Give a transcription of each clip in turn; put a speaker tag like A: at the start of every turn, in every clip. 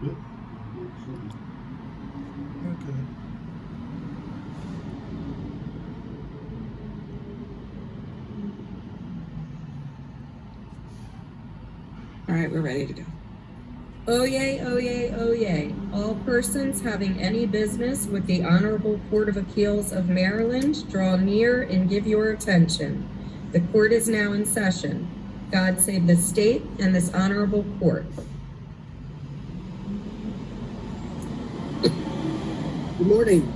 A: Good.
B: Okay.
C: All right, we're ready to go. Oyez, oyez, oyez. All persons having any business with the Honorable Court of Appeals of Maryland, draw near and give your attention. The court is now in session. God save the state and this honorable court.
D: Good morning.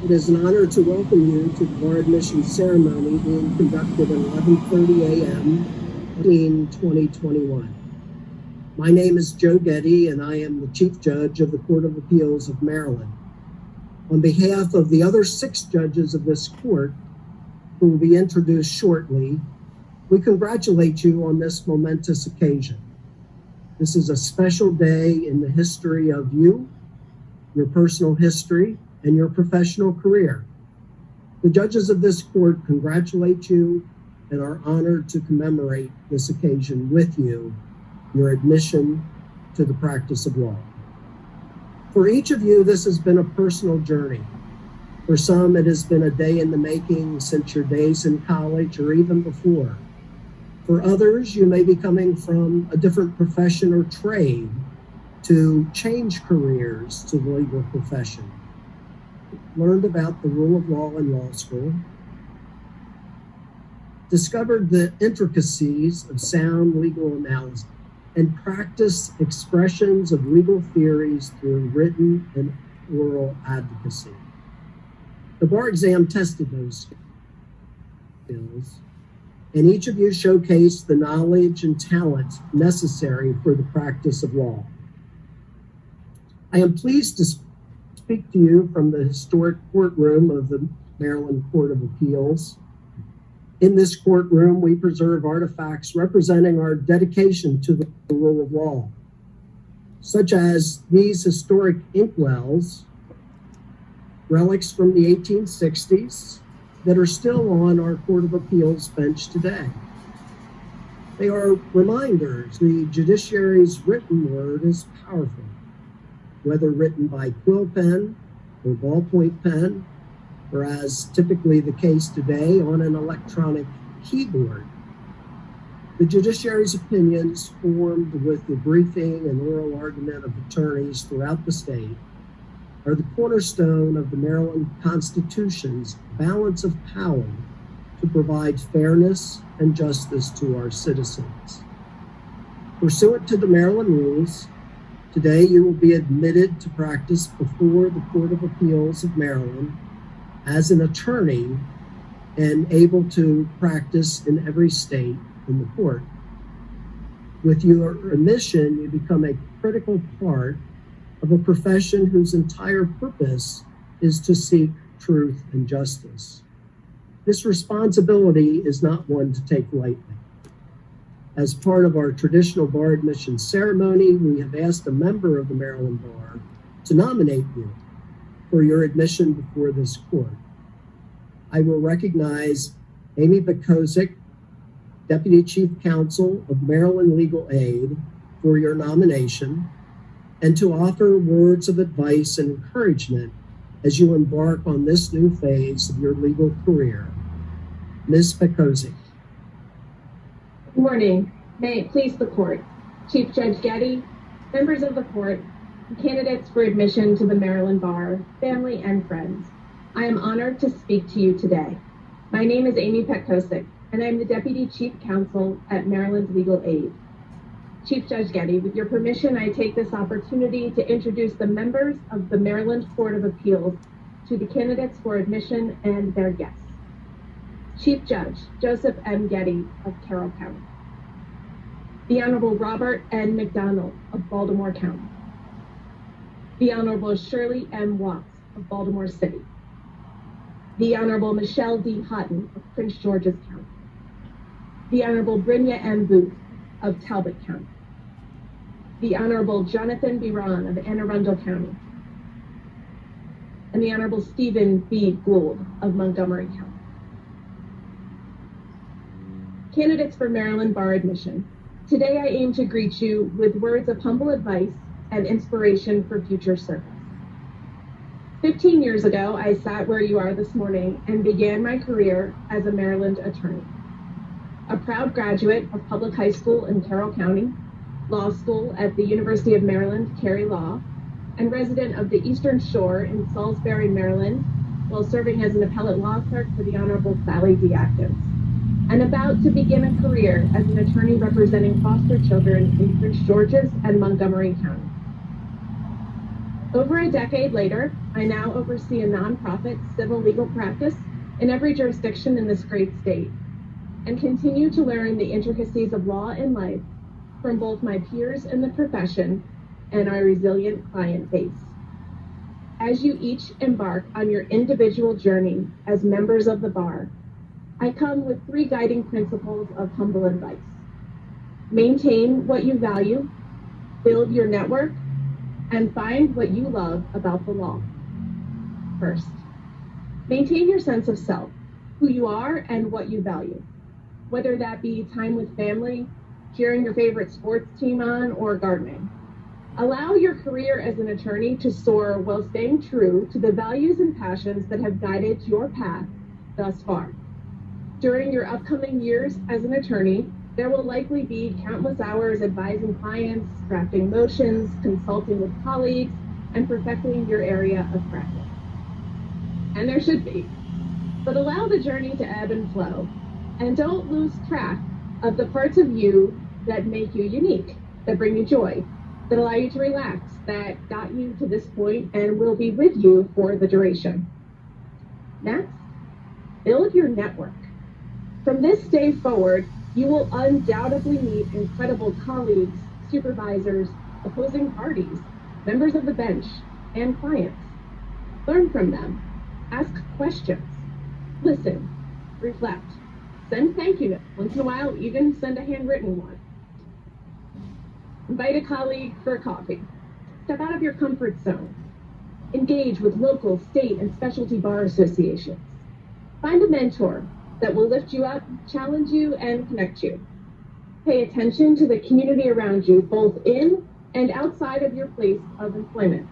D: It is an honor to welcome you to the bar admission ceremony being conducted at 11:30 a.m. in 2021. My name is Joe Getty, and I am the Chief Judge of the Court of Appeals of Maryland. On behalf of the other 6 judges of this court, who will be introduced shortly, we congratulate you on this momentous occasion. This is a special day in the history of you, your personal history, and your professional career. The judges of this court congratulate you and are honored to commemorate this occasion with you, your admission to the practice of law. For each of you, this has been a personal journey. For some, it has been a day in the making since your days in college or even before. For others, you may be coming from a different profession or trade to change careers to the legal profession. Learned about the rule of law in law school, discovered the intricacies of sound legal analysis, and practiced expressions of legal theories through written and oral advocacy. The bar exam tested those skills, and each of you showcased the knowledge and talent necessary for the practice of law. I am pleased to speak to you from the historic courtroom of the Maryland Court of Appeals. In this courtroom, we preserve artifacts representing our dedication to the rule of law, such as these historic inkwells, relics from the 1860s that are still on our Court of Appeals bench today. They are reminders the judiciary's written word is powerful, whether written by quill pen or ballpoint pen, or as typically the case today on an electronic keyboard. The judiciary's opinions formed with the briefing and oral argument of attorneys throughout the state are the cornerstone of the Maryland Constitution's balance of power to provide fairness and justice to our citizens. Pursuant to the Maryland rules, today you will be admitted to practice before the Court of Appeals of Maryland as an attorney and able to practice in every state in the court. With your admission, you become a critical part of a profession whose entire purpose is to seek truth and justice. This responsibility is not one to take lightly. As part of our traditional bar admission ceremony, we have asked a member of the Maryland Bar to nominate you for your admission before this court. I will recognize Amy Pekozik, Deputy Chief Counsel of Maryland Legal Aid, for your nomination and to offer words of advice and encouragement as you embark on this new phase of your legal career. Ms. Pekozik.
E: Good morning. May it please the court, Chief Judge Getty, members of the court, and candidates for admission to the Maryland Bar, family and friends. I am honored to speak to you today. My name is Amy Petkosik, and I am the Deputy Chief Counsel at Maryland Legal Aid. Chief Judge Getty, with your permission, I take this opportunity to introduce the members of the Maryland Court of Appeals to the candidates for admission and their guests. Chief Judge Joseph M. Getty of Carroll County. The Honorable Robert N. McDonald of Baltimore County. The Honorable Shirley M. Watts of Baltimore City. The Honorable Michelle D. Houghton of Prince George's County. The Honorable Brynja M. Booth of Talbot County. The Honorable Jonathan B. Ron of Anne Arundel County. And the Honorable Stephen B. Gould of Montgomery County. Candidates for Maryland Bar admission. Today I aim to greet you with words of humble advice and inspiration for future service. 15 years ago, I sat where you are this morning and began my career as a Maryland attorney. A proud graduate of public high school in Carroll County, law school at the University of Maryland, Cary Law, and resident of the Eastern Shore in Salisbury, Maryland, while serving as an appellate law clerk for the Honorable Sally D. Atkins, and about to begin a career as an attorney representing foster children in Prince George's and Montgomery County. Over a decade later, I now oversee a nonprofit civil legal practice in every jurisdiction in this great state, and continue to learn the intricacies of law and life from both my peers in the profession and our resilient client base. As you each embark on your individual journey as members of the bar, I come with 3 guiding principles of humble advice. Maintain what you value, build your network, and find what you love about the law. First, maintain your sense of self, who you are and what you value, whether that be time with family, cheering your favorite sports team on, or gardening. Allow your career as an attorney to soar while staying true to the values and passions that have guided your path thus far. During your upcoming years as an attorney, there will likely be countless hours advising clients, drafting motions, consulting with colleagues, and perfecting your area of practice. And there should be. But allow the journey to ebb and flow, and don't lose track of the parts of you that make you unique, that bring you joy, that allow you to relax, that got you to this point and will be with you for the duration. Next, build your network. From this day forward, you will undoubtedly meet incredible colleagues, supervisors, opposing parties, members of the bench, and clients. Learn from them, ask questions, listen, reflect, send thank you notes, once in a while even send a handwritten one. Invite a colleague for a coffee. Step out of your comfort zone. Engage with local, state, and specialty bar associations. Find a mentor that will lift you up, challenge you, and connect you. Pay attention to the community around you, both in and outside of your place of employment.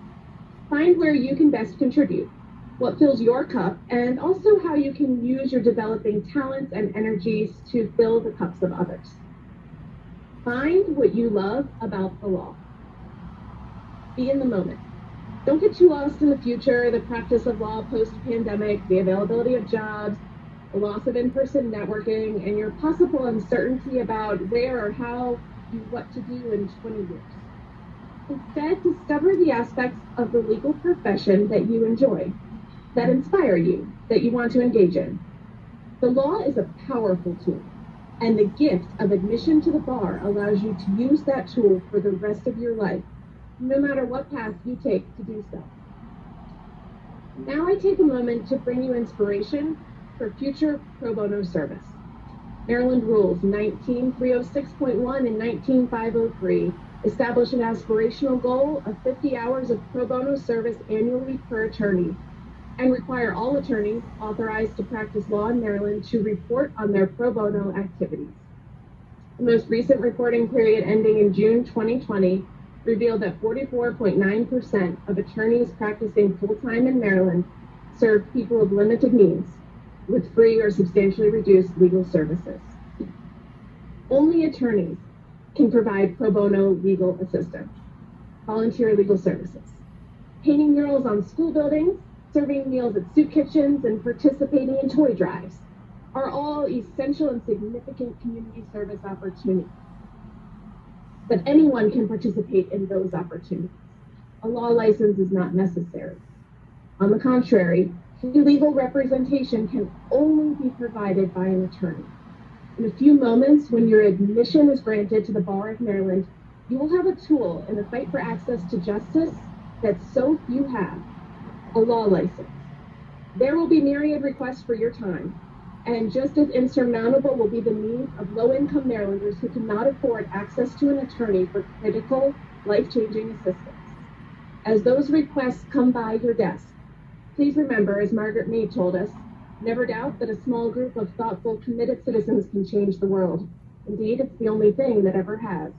E: Find where you can best contribute, what fills your cup, and also how you can use your developing talents and energies to fill the cups of others. Find what you love about the law. Be in the moment. Don't get too lost in the future, the practice of law post-pandemic, the availability of jobs, the loss of in-person networking, and your possible uncertainty about where or how what to do in 20 years. Instead, discover the aspects of the legal profession that you enjoy, that inspire you, that you want to engage in. The law is a powerful tool, and the gift of admission to the bar allows you to use that tool for the rest of your life, no matter what path you take to do so. Now I take a moment to bring you inspiration for future pro bono service. Maryland Rules 19306.1 and 19503 establish an aspirational goal of 50 hours of pro bono service annually per attorney, and require all attorneys authorized to practice law in Maryland to report on their pro bono activities. The most recent reporting period ending in June 2020 revealed that 44.9% of attorneys practicing full-time in Maryland served people of limited means with free or substantially reduced legal services. Only attorneys can provide pro bono legal assistance, volunteer legal services. Painting murals on school buildings, serving meals at soup kitchens, and participating in toy drives are all essential and significant community service opportunities. But anyone can participate in those opportunities. A law license is not necessary. On the contrary, free legal representation can only be provided by an attorney. In a few moments, when your admission is granted to the Bar of Maryland, you will have a tool in the fight for access to justice that so few have: a law license. There will be myriad requests for your time, and just as insurmountable will be the needs of low-income Marylanders who cannot afford access to an attorney for critical, life-changing assistance. As those requests come by your desk, please remember, as Margaret Mead told us, never doubt that a small group of thoughtful, committed citizens can change the world. Indeed, it's the only thing that ever has.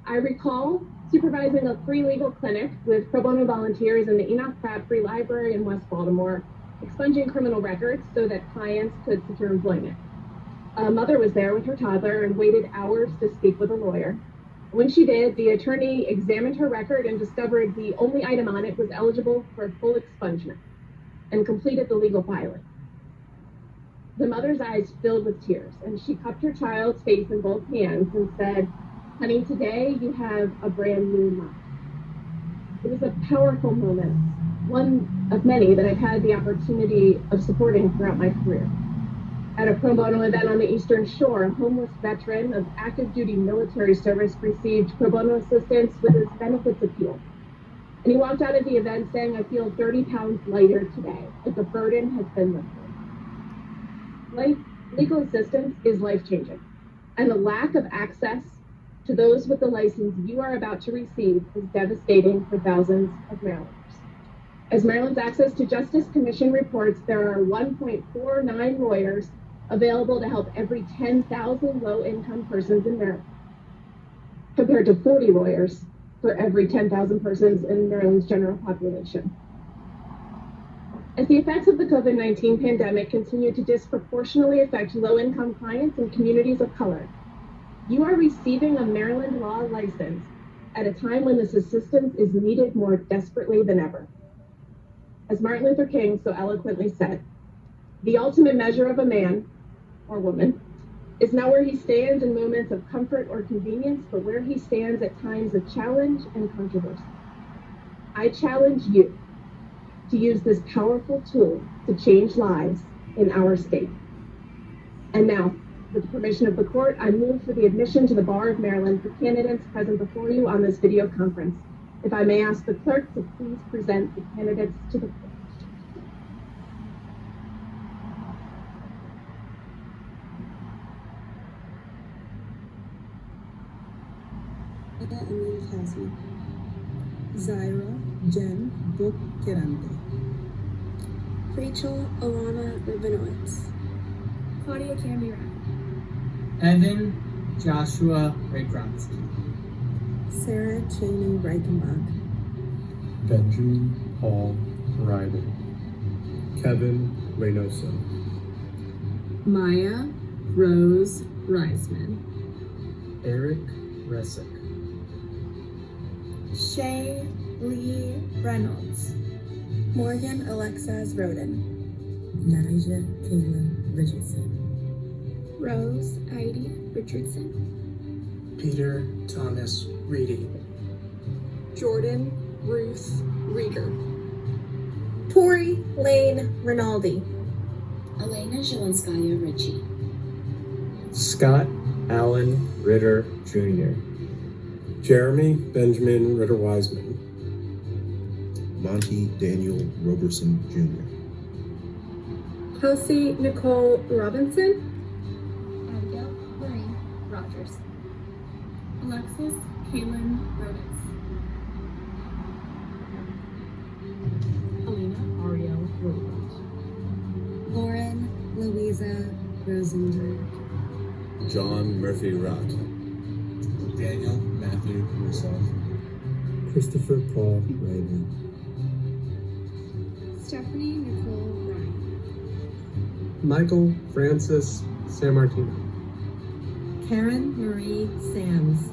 E: I recall supervising a free legal clinic with pro bono volunteers in the Enoch Pratt Free Library in West Baltimore, expunging criminal records so that clients could secure employment. A mother was there with her toddler and waited hours to speak with a lawyer. When she did, the attorney examined her record and discovered the only item on it was eligible for full expungement and completed the legal pilot. The mother's eyes filled with tears, and she cupped her child's face in both hands and said, "Honey, today you have a brand new life." It was a powerful moment, one of many that I've had the opportunity of supporting throughout my career. At a pro bono event on the Eastern Shore, a homeless veteran of active duty military service received pro bono assistance with his benefits appeal. And he walked out of the event saying, "I feel 30 pounds lighter today, like the burden has been lifted." Legal assistance is life-changing, and the lack of access to those with the license you are about to receive is devastating for thousands of Marylanders. As Maryland's Access to Justice Commission reports, there are 1.49 lawyers available to help every 10,000 low-income persons in Maryland, compared to 40 lawyers for every 10,000 persons in Maryland's general population. As the effects of the COVID-19 pandemic continue to disproportionately affect low-income clients and communities of color, you are receiving a Maryland law license at a time when this assistance is needed more desperately than ever. As Martin Luther King so eloquently said, "The ultimate measure of a man or woman is not where he stands in moments of comfort or convenience, but where he stands at times of challenge and controversy." I challenge you to use this powerful tool to change lives in our state. And now, with the permission of the court, I move for the admission to the Bar of Maryland for candidates present before you on this video conference. If I may ask the clerk to please present the candidates to the court.
A: Emily Cassie, Zaira Jen Book Grande,
B: Rachel Alana Rabinowitz, Claudia Camera,
F: Evan Joshua Raygronsky,
A: Sarah Cheney Reichenbach,
G: Benjamin Paul Ryder, Kevin Reynoso,
A: Maya Rose Reisman,
F: Eric Resick,
B: Shay Lee Reynolds, Morgan Alexas Roden,
A: Naija Kayla Richardson,
B: Rose Heidi Richardson,
F: Peter Thomas Reedy,
B: Jordan Ruth Rieger, Tori Lane Rinaldi,
H: Elena Zelenskaya Ritchie,
G: Scott Allen Ritter Jr.,
I: Jeremy Benjamin Ritter Wiseman,
J: Monty Daniel Roberson Jr.,
B: Kelsey Nicole Robinson,
H: Abigail Marie Rogers,
B: Alexis Kaylin Rodas,
A: Alina Ariel Rowland,
H: Lauren Louisa Rosenberg,
J: John Murphy Rott,
I: Daniel Matthew Russo,
G: Christopher Paul Raymond,
B: Stephanie Nicole Ryan,
G: Michael Francis Sammartino,
A: Karen Marie Sands,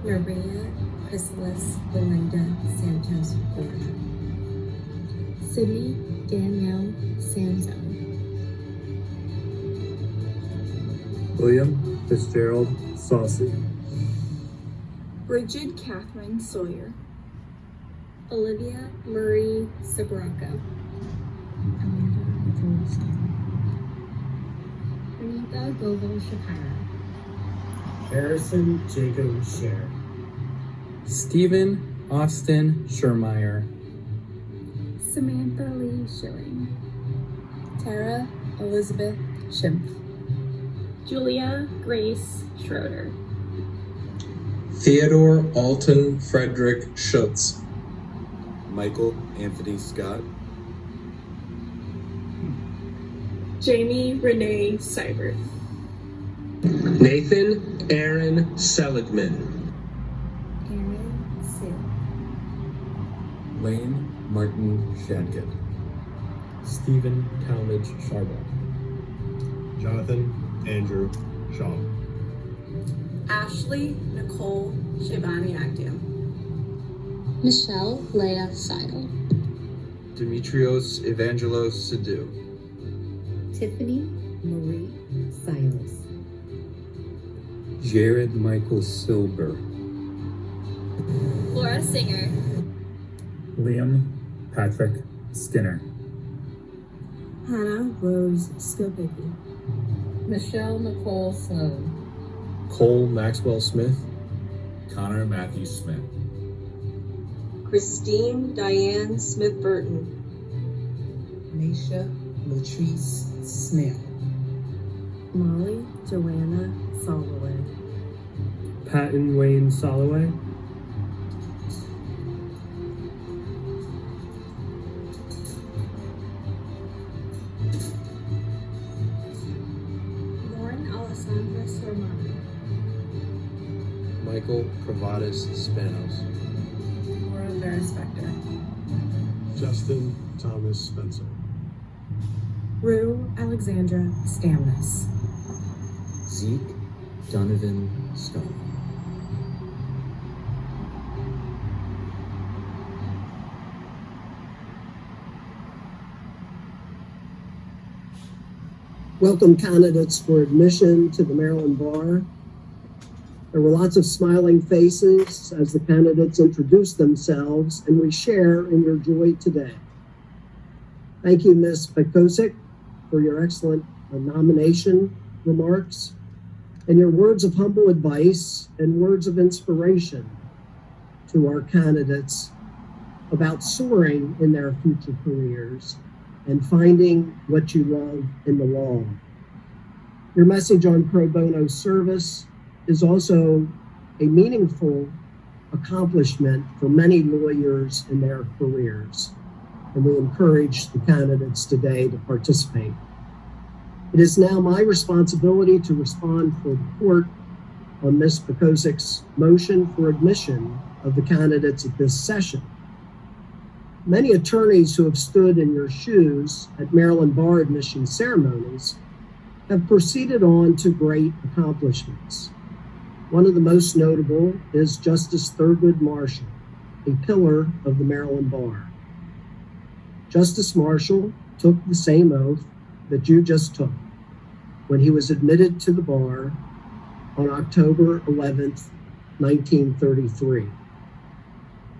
H: Maria Chrysalis Belinda Santos Porter, Sydney Danielle Samson,
G: William Fitzgerald Saucy,
B: Bridget Catherine Sawyer,
H: Olivia Marie Sabranco,
A: Amanda Nicole Stein,
H: Anita Gogo Shapiro,
F: Harrison Jacob Scher, Stephen Austin Schermeyer,
B: Samantha Lee Schilling,
H: Tara Elizabeth Schimpf,
B: Julia Grace Schroeder,
I: Theodore Alton Frederick Schutz,
J: Michael Anthony Scott,
B: Jamie Renee Seibert,
K: Nathan Aaron Seligman,
A: Aaron Sue.
J: Lane Martin Shadkett.
G: Stephen Talmadge Sharbaugh.
J: Jonathan Andrew Shaw.
K: Ashley Nicole Shivani Agdiam.
L: Michelle Leah Seidel.
J: Demetrios Evangelos Sidhu.
A: Tiffany Marie Silas.
F: Jared Michael Silber.
B: Laura Singer.
F: Liam Patrick Skinner.
A: Hannah Rose Skopicki.
C: Michelle Nicole Sloan.
G: Cole Maxwell Smith.
J: Connor Matthew Smith.
C: Christine Diane Smith Burton.
A: Nisha Latrice Smith. Molly Joanna Soloway.
G: Patton Wayne Soloway.
A: Lauren Alessandra Sormani.
J: Michael Provadas Spanos.
K: Laura Vera Spector.
G: Justin Thomas Spencer.
A: Rue Alexandra Stamnus.
J: Zeke Donovan Scott.
D: Welcome candidates for admission to the Maryland Bar. There were lots of smiling faces as the candidates introduced themselves, and we share in your joy today. Thank you, Ms. Pekosik, for your excellent nomination remarks and your words of humble advice and words of inspiration to our candidates about soaring in their future careers and finding what you love in the law. Your message on pro bono service is also a meaningful accomplishment for many lawyers in their careers, and we encourage the candidates today to participate. It is now my responsibility to respond for the court on Ms. Pekosik's motion for admission of the candidates at this session. Many attorneys who have stood in your shoes at Maryland bar admission ceremonies have proceeded on to great accomplishments. One of the most notable is Justice Thurgood Marshall, a pillar of the Maryland bar. Justice Marshall took the same oath that you just took when he was admitted to the bar on October 11th, 1933.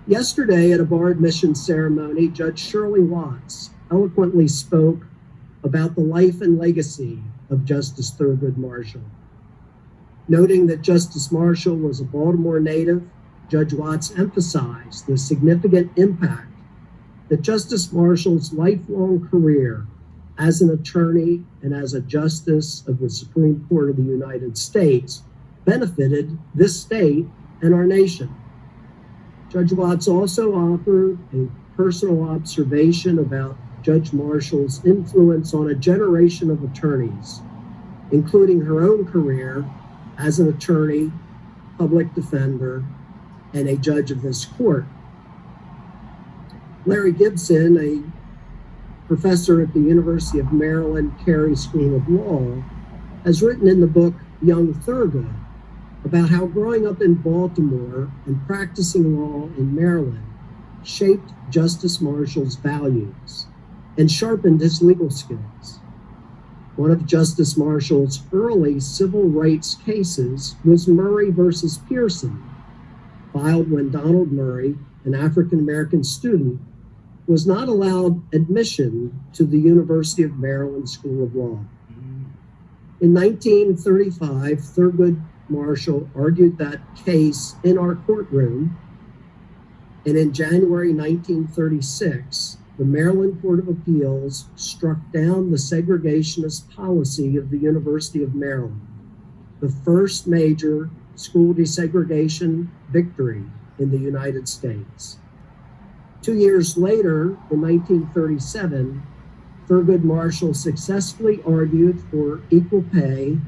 D: Yesterday at a bar admission ceremony, Judge Shirley Watts eloquently spoke about the life and legacy of Justice Thurgood Marshall. Noting that Justice Marshall was a Baltimore native, Judge Watts emphasized the significant impact that Justice Marshall's lifelong career as an attorney and as a justice of the Supreme Court of the United States benefited this state and our nation. Judge Watts also offered a personal observation about Judge Marshall's influence on a generation of attorneys, including her own career as an attorney, public defender, and a judge of this court. Larry Gibson, a professor at the University of Maryland Carey School of Law, has written in the book Young Thurgood about how growing up in Baltimore and practicing law in Maryland shaped Justice Marshall's values and sharpened his legal skills. One of Justice Marshall's early civil rights cases was Murray versus Pearson, filed when Donald Murray, an African-American student, was not allowed admission to the University of Maryland School of Law. In 1935, Thurgood Marshall argued that case in our courtroom, and in January 1936, the Maryland Court of Appeals struck down the segregationist policy of the University of Maryland, the first major school desegregation victory in the United States. 2 years later, in 1937, Thurgood Marshall successfully argued for equal pay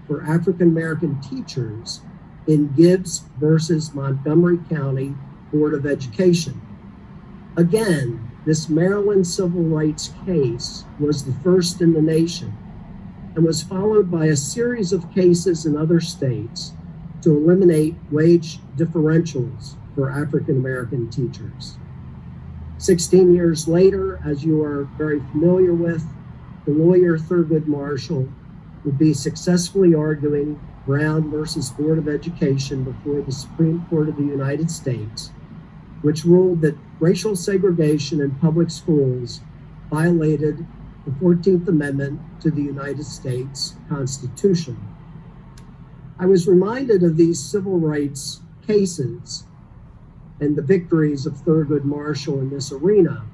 D: for African American teachers in Gibbs versus Montgomery County Board of Education. Again, this Maryland civil rights case was the first in the nation and was followed by a series of cases in other states to eliminate wage differentials for African American teachers. 16 years later, as you are very familiar with, the lawyer Thurgood Marshall would be successfully arguing Brown versus Board of Education before the Supreme Court of the United States, which ruled that racial segregation in public schools violated the 14th Amendment to the United States Constitution. I was reminded of these civil rights cases and the victories of Thurgood Marshall in this arena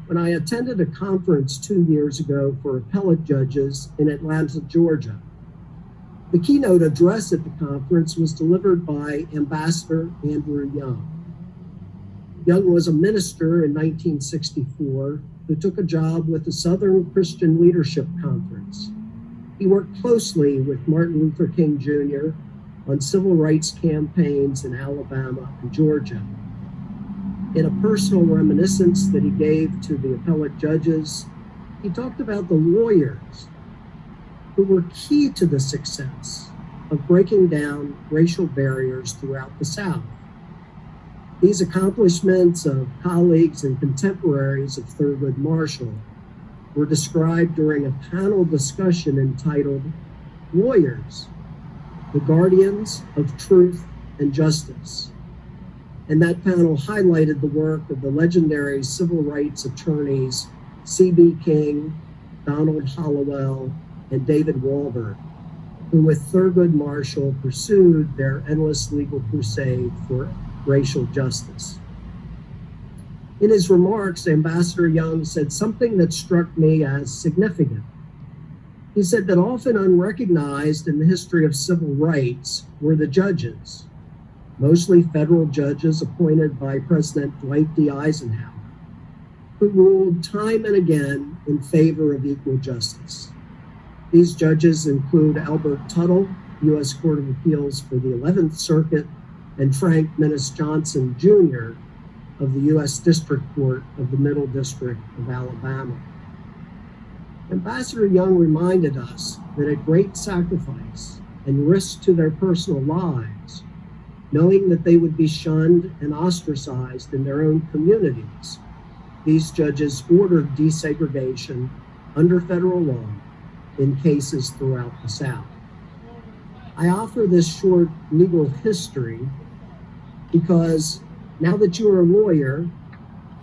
D: when I attended a conference 2 years ago for appellate judges in Atlanta, Georgia. The keynote address at the conference was delivered by Ambassador Andrew Young. Young was a minister in 1964 who took a job with the Southern Christian Leadership Conference. He worked closely with Martin Luther King Jr. on civil rights campaigns in Alabama and Georgia. In a personal reminiscence that he gave to the appellate judges, he talked about the lawyers who were key to the success of breaking down racial barriers throughout the South. These accomplishments of colleagues and contemporaries of Thurgood Marshall were described during a panel discussion entitled Lawyers, the Guardians of Truth and Justice. And that panel highlighted the work of the legendary civil rights attorneys C.B. King, Donald Hollowell, and David Walberg, who with Thurgood Marshall pursued their endless legal crusade for racial justice. In his remarks, Ambassador Young said something that struck me as significant. He said that often unrecognized in the history of civil rights were the judges, mostly federal judges appointed by President Dwight D. Eisenhower, who ruled time and again in favor of equal justice. These judges include Albert Tuttle, U.S. Court of Appeals for the 11th Circuit, and Frank Minnis Johnson, Jr. of the U.S. District Court of the Middle District of Alabama. Ambassador Young reminded us that at great sacrifice and risk to their personal lives, knowing that they would be shunned and ostracized in their own communities, these judges ordered desegregation under federal law in cases throughout the South. I offer this short legal history because now that you are a lawyer,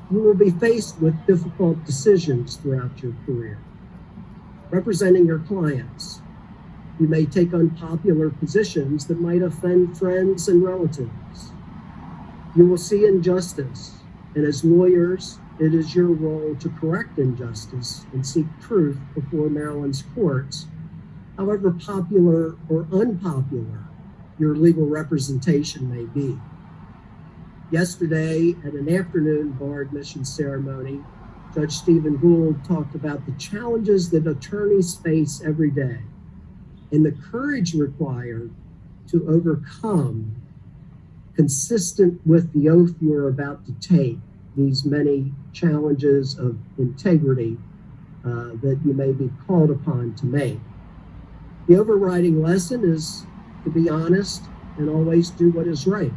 D: you will be faced with difficult decisions throughout your career. Representing your clients, you may take unpopular positions that might offend friends and relatives. You will see injustice, and as lawyers, it is your role to correct injustice and seek truth before Maryland's courts, however popular or unpopular your legal representation may be. Yesterday, at an afternoon bar admission ceremony, Judge Stephen Gould talked about the challenges that attorneys face every day and the courage required to overcome, consistent with the oath you're about to take, these many challenges of integrity that you may be called upon to make. The overriding lesson is to be honest and always do what is right.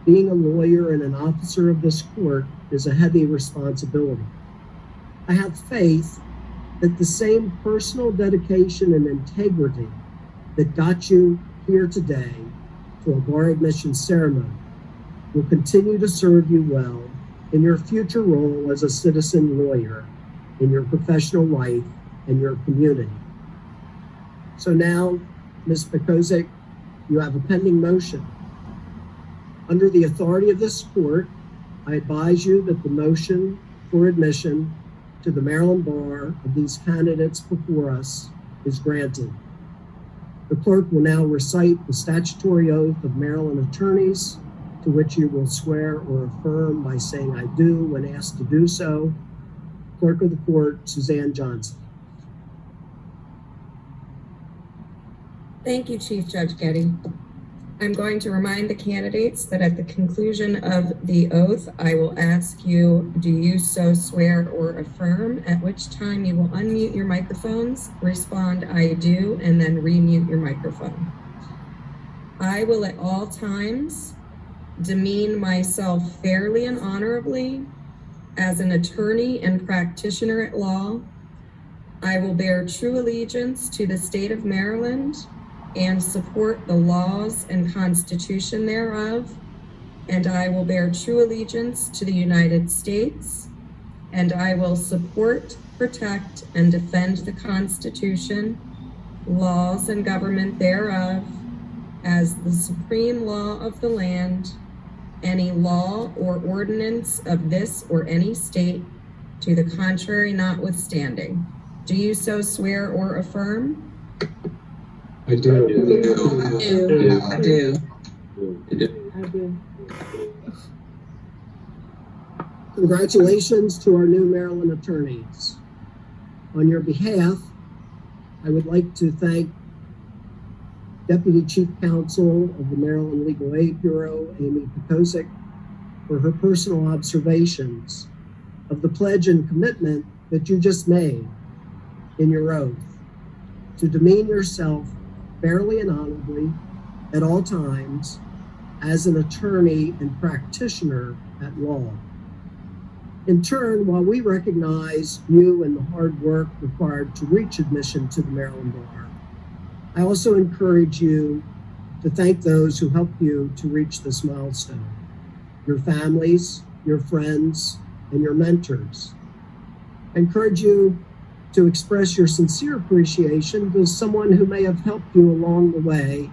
D: Being a lawyer and an officer of this court is a heavy responsibility. I have faith that the same personal dedication and integrity that got you here today to a bar admission ceremony will continue to serve you well in your future role as a citizen lawyer in your professional life and your community. So now, Ms. Pekozic, you have a pending motion. Under the authority of this court, I advise you that the motion for admission to the Maryland bar of these candidates before us is granted. The clerk will now recite the statutory oath of Maryland attorneys, to which you will swear or affirm by saying "I do" when asked to do so. Clerk of the Court, Suzanne Johnson.
C: Thank you, Chief Judge Getty. I'm going to remind the candidates that at the conclusion of the oath, I will ask you, do you so swear or affirm? At which time you will unmute your microphones, respond, I do, and then remute your microphone. I will at all times demean myself fairly and honorably as an attorney and practitioner at law. I will bear true allegiance to the state of Maryland and support the laws and Constitution thereof, and I will bear true allegiance to the United States, and I will support, protect, and defend the Constitution, laws, and government thereof as the supreme law of the land, any law or ordinance of this or any state to the contrary notwithstanding. Do you so swear or affirm?
I: I do.
K: I do.
A: I do.
D: Congratulations to our new Maryland attorneys. On your behalf, I would like to thank Deputy Chief Counsel of the Maryland Legal Aid Bureau, Amy Pekosik, for her personal observations of the pledge and commitment that you just made in your oath to demean yourself fairly and honorably at all times as an attorney and practitioner at law. In turn, while we recognize you and the hard work required to reach admission to the Maryland Bar, I also encourage you to thank those who helped you to reach this milestone, your families, your friends, and your mentors. I encourage you to express your sincere appreciation to someone who may have helped you along the way,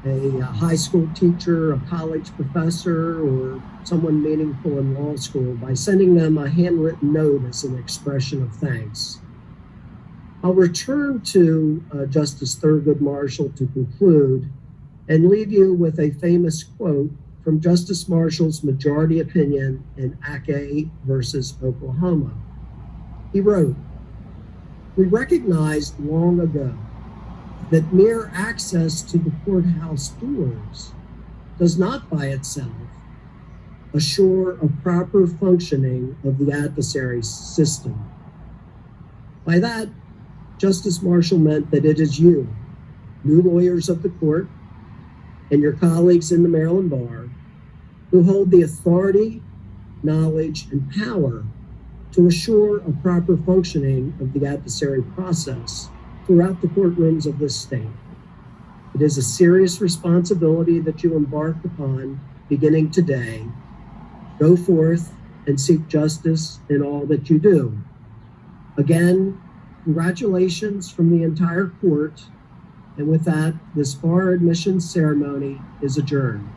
D: a high school teacher, a college professor, or someone meaningful in law school, by sending them a handwritten note as an expression of thanks. I'll return to Justice Thurgood Marshall to conclude and leave you with a famous quote from Justice Marshall's majority opinion in Ake versus Oklahoma. He wrote, "We recognized long ago that mere access to the courthouse doors does not by itself assure a proper functioning of the adversary system." By that, Justice Marshall meant that it is you, new lawyers of the court, and your colleagues in the Maryland Bar who hold the authority, knowledge, and power to assure a proper functioning of the adversary process throughout the courtrooms of this state. It is a serious responsibility that you embark upon beginning today. Go forth and seek justice in all that you do. Again, congratulations from the entire court. And with that, this bar admission ceremony is adjourned.